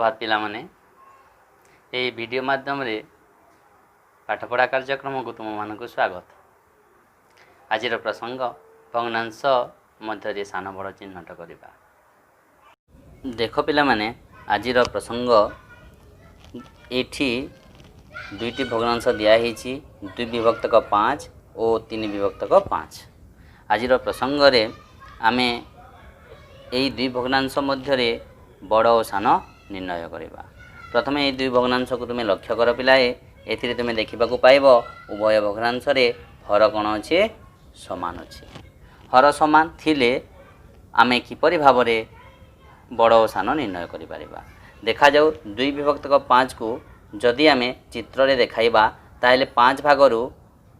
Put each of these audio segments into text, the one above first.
सुप्रभात पिला माने ये वीडियो माध्यम रे पाठपढ़ा कार्यक्रम को तुम मान को स्वागत। आज प्रसंग भग्नांश मध्य सान बड़ चिन्हट करवा। देख पिला माने आज प्रसंग ये दुईटी भग्नांश दिखाई दुई विभक्तक 5 और 3 विभक्तक 5। आज प्रसंग रे आमे यही दुई भग्नांश मध्य बड़ और सान निर्णय करवा। प्रथम ये दुई भग्नांश को तुम्हें लक्ष्य कर पिलाए ए तुम्हें देखा पाइब उभय भग्नांश हर कौन अच्छे समान अच्छे। हर समान थिले आमे किपरि भाव में बड़ और सान निर्णय करिपारिबा। देखा जाऊ दुई विभक्तक 5 को जदि आमे चित्र रे देखाइबा ताहेले 5 भागरु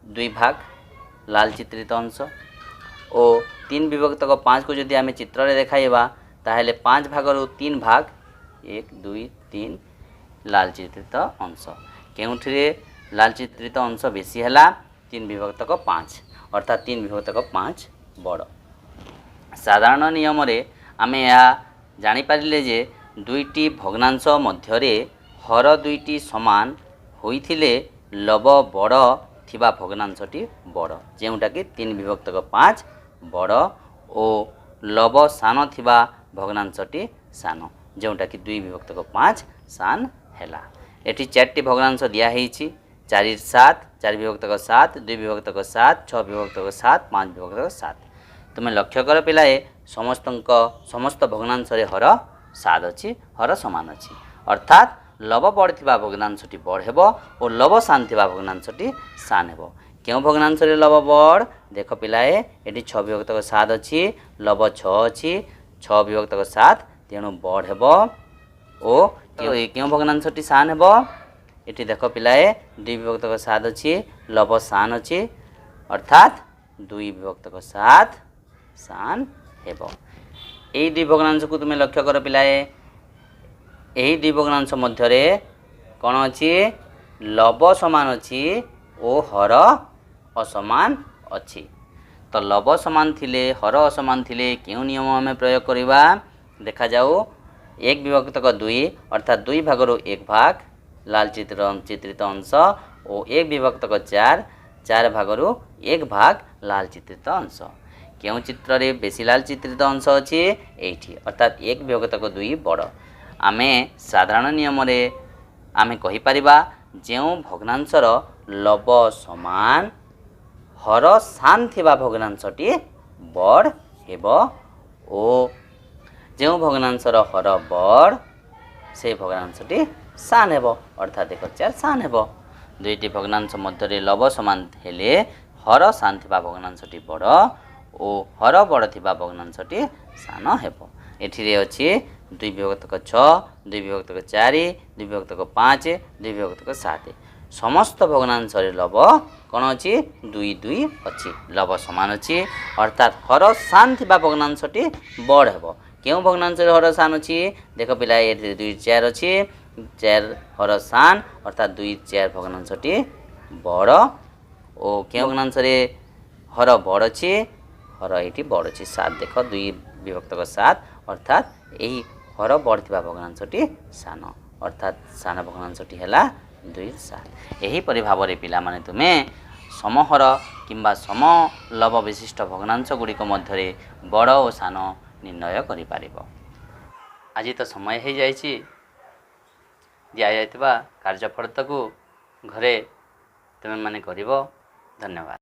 2 भाग लाल चित्रित अंश और 3 विभक्तक 5 को जदि आमे चित्र रे देखाइबा ताहेले 5 भागरु 3 भाग 1 2 3 लाल चित्रित अंश। केउठिरे लाल चित्रित अंश बेसी हैला 3 विभक्तक 5 अर्थात 3 विभक्तक 5 बड़। साधारण नियम रे आमे या जानि पारिले जे दुईटी भग्नांश मध्यरे हर दुईटी समान होइथिले लब बड़ थिबा भग्नांशटी बड़, जेउटा कि 3 विभक्तक 5 बड़ और लब सान थिबा भग्नांशटी सान, जोटा कि 2 विभक्तक 5 सान हैला। एटी 4टी भग्नांश दिया हेछि 4 7 4 विभक्तक 7 2 विभक्तक 7 6 विभक्तक 7 5 विभक्तक 7। तुम्हें लक्ष्य कर पिलाए समस्त भग्नांश रे हर 7 अच्छी, हर समान अच्छी अर्थात लब बड़ थिबा भग्नांशटी बड़ हेबो और लब सान थिबा भग्नांशटी सान हेबो। क्यों भग्नांश रे लब बड़ देख पिलाए एटी 6 विभक्तक 7 अच्छी लब 6 अच्छी 6 विभक्तक 7 तेणु बड़ हेबो ओ क्यों भग्नांशटी सान हेबो एटी देख पिलाए 2 विभक्तक 7 अच्छी लब सान अच्छी अर्थात 2 विभक्तक 7 सान हेबो। यही 2 भग्नांश को तुम्हें लक्ष्य कर पिलाए यही 2 भग्नांश मध्य कौन अच्छी लब समान अच्छी और हर असमान अच्छी। तो लब समान थिले हर असमान थिले क्यों नियम आम प्रयोग करवा देखा जाऊ 1 विभक्तक 2 अर्थात 2 भागरु 1 भाग लाल चित्रित अंश और 1 विभक्तक 4 4 भागरु 1 भाग लाल चित्रित अंश। क्यों चित्र रे बेसी लाल चित्रित अंश अच्छी एठी अर्थात 1 विभक्तक 2 बड़। आमे साधारण नियम रे आमे कहि परिबा जेउ भग्नांशर लब समान हर सान थिबा भग्नांशटी बड़ हेबो ओ जेउ भग्नांशर हर बड़ से भग्नांशटी सान हेबो अर्थात 1 4 सान हेबो। दुईटी भग्नांश मध्य लब समान हेले हर सान थिबा भग्नांशटी बड़ ओ हर बड़ थिबा भग्नांशटी सान हेबो। एठिरे अछि 2 विभक्तक 6 2 विभक्तक 4 2 विभक्तक 5 2 विभक्तक 7 समस्त भग्नांश लब कौन अच्छी 2 2 अच्छी लब समान अच्छी अर्थात हर सान थिबा भग्नांशटी बड़ हेबो। क्यों भग्नांश हर सान अच्छी देख पिला 2 4 अच्छी 4 हर सान अर्थात 2 4 भग्नांशटी बड़ और क्यों भग्नांश हर बड़ अच्छी हर ये बड़ अच्छी 7 देख 2 विभक्तक 7 अर्थात यही हर बड़ थिबा भग्नांशटी सान अर्थात सान भग्नांशटी हैला 2 7। यही परि भाव रे पिला माने तुम्हें समहर किंबा समलब विशिष्ट भग्नांश गुड़िक मध्य बड़ और सान निर्णय करि पारिबो। आज तो समय हो जाइछि दिया जायतिबा कार्यफलत को घरे तुम माने करिवो। धन्यवाद।